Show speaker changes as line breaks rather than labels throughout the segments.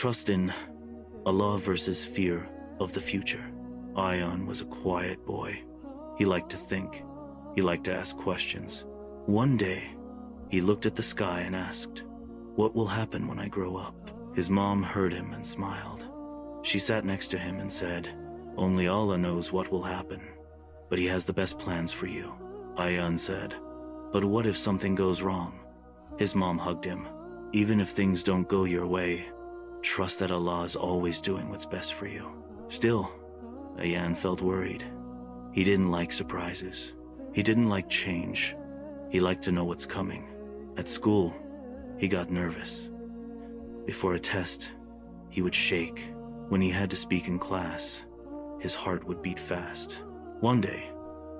Trust in Allah versus fear of the future. Ayan was a quiet boy. He liked to think. He liked to ask questions. One day, he looked at the sky and asked, "What will happen when I grow up?" His mom heard him and smiled. She sat next to him and said, "Only Allah knows what will happen, but He has the best plans for you." Ayan said, "But what if something goes wrong?" His mom hugged him. "Even if things don't go your way, trust that Allah is always doing what's best for you." Still, Ayan felt worried. He didn't like surprises. He didn't like change. He liked to know what's coming. At school, he got nervous. Before a test, he would shake. When he had to speak in class, his heart would beat fast. One day,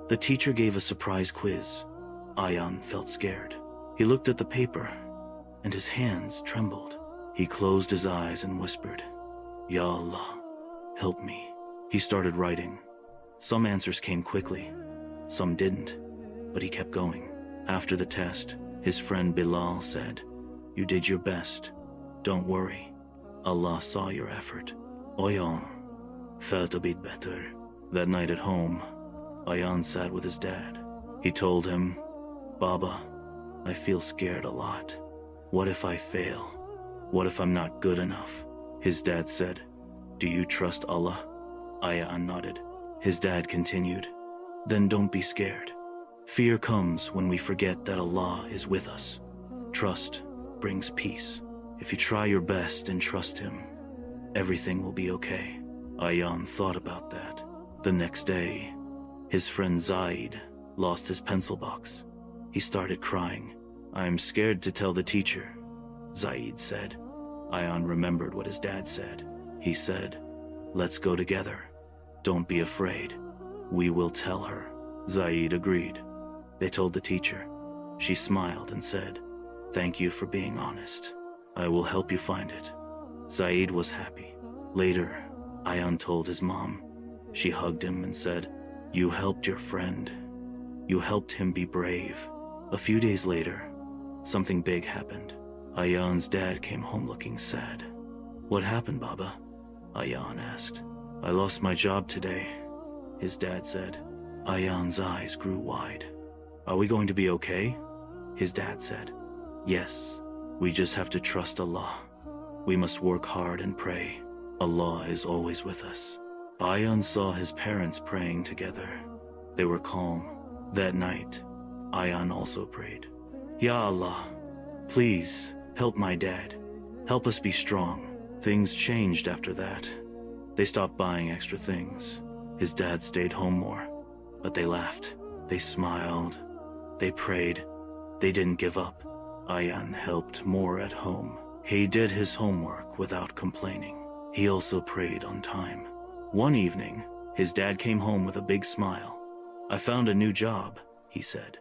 the teacher gave a surprise quiz. Ayan felt scared. He looked at the paper, and his hands trembled. He closed his eyes and whispered, "Ya Allah, help me." He started writing. Some answers came quickly, some didn't, but he kept going. After the test, his friend Bilal said, "You did your best. Don't worry. Allah saw your effort." Ayan felt a bit better. That night at home, Ayan sat with his dad. He told him, "Baba, I feel scared a lot. What if I fail? What if I'm not good enough?" His dad said, "Do you trust Allah?" Ayan nodded. His dad continued, "Then don't be scared. Fear comes when we forget that Allah is with us. Trust brings peace. If you try your best and trust Him, everything will be okay." Ayan thought about that. The next day, his friend Zaid lost his pencil box. He started crying. "I'm scared to tell the teacher," Zaid said. Ayan remembered what his dad said. He said, "Let's go together. Don't be afraid. We will tell her." Zaid agreed. They told the teacher. She smiled and said, "Thank you for being honest. I will help you find it." Zaid was happy. Later, Ayan told his mom. She hugged him and said, "You helped your friend. You helped him be brave." A few days later, something big happened. Ayan's dad came home looking sad. "What happened, Baba?" Ayan asked. "I lost my job today," his dad said. Ayan's eyes grew wide. "Are we going to be okay?" His dad said. "Yes, we just have to trust Allah. We must work hard and pray. Allah is always with us." Ayan saw his parents praying together. They were calm. That night, Ayan also prayed, "Ya Allah, please help my dad. Help us be strong." Things changed after that. They stopped buying extra things. His dad stayed home more, but they laughed. They smiled. They prayed. They didn't give up. Ayan helped more at home. He did his homework without complaining. He also prayed on time. One evening, his dad came home with a big smile. "I found a new job," he said,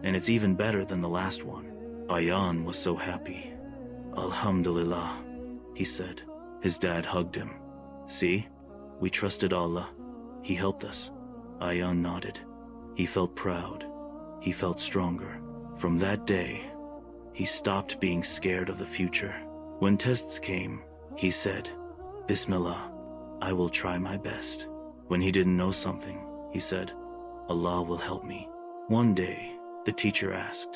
"and it's even better than the last one." Ayan was so happy. "Alhamdulillah," he said. His dad hugged him. "See, we trusted Allah. He helped us." Ayan nodded. He felt proud. He felt stronger. From that day, he stopped being scared of the future. When tests came, he said, "Bismillah, I will try my best." When he didn't know something, he said, "Allah will help me." One day, the teacher asked,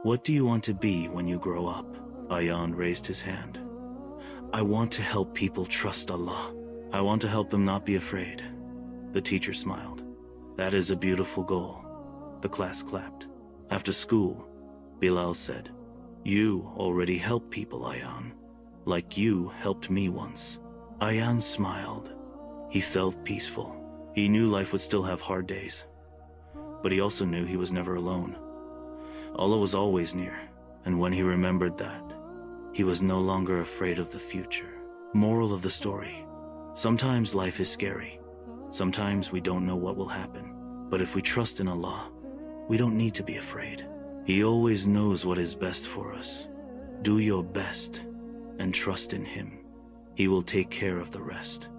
"What do you want to be when you grow up?" Ayan raised his hand. "I want to help people trust Allah. I want to help them not be afraid." The teacher smiled. "That is a beautiful goal." The class clapped. After school, Bilal said, "You already help people, Ayan, like you helped me once." Ayan smiled. He felt peaceful. He knew life would still have hard days, but he also knew he was never alone. Allah was always near, and when he remembered that, he was no longer afraid of the future. Moral of the story: sometimes life is scary. Sometimes we don't know what will happen. But if we trust in Allah, we don't need to be afraid. He always knows what is best for us. Do your best and trust in Him. He will take care of the rest.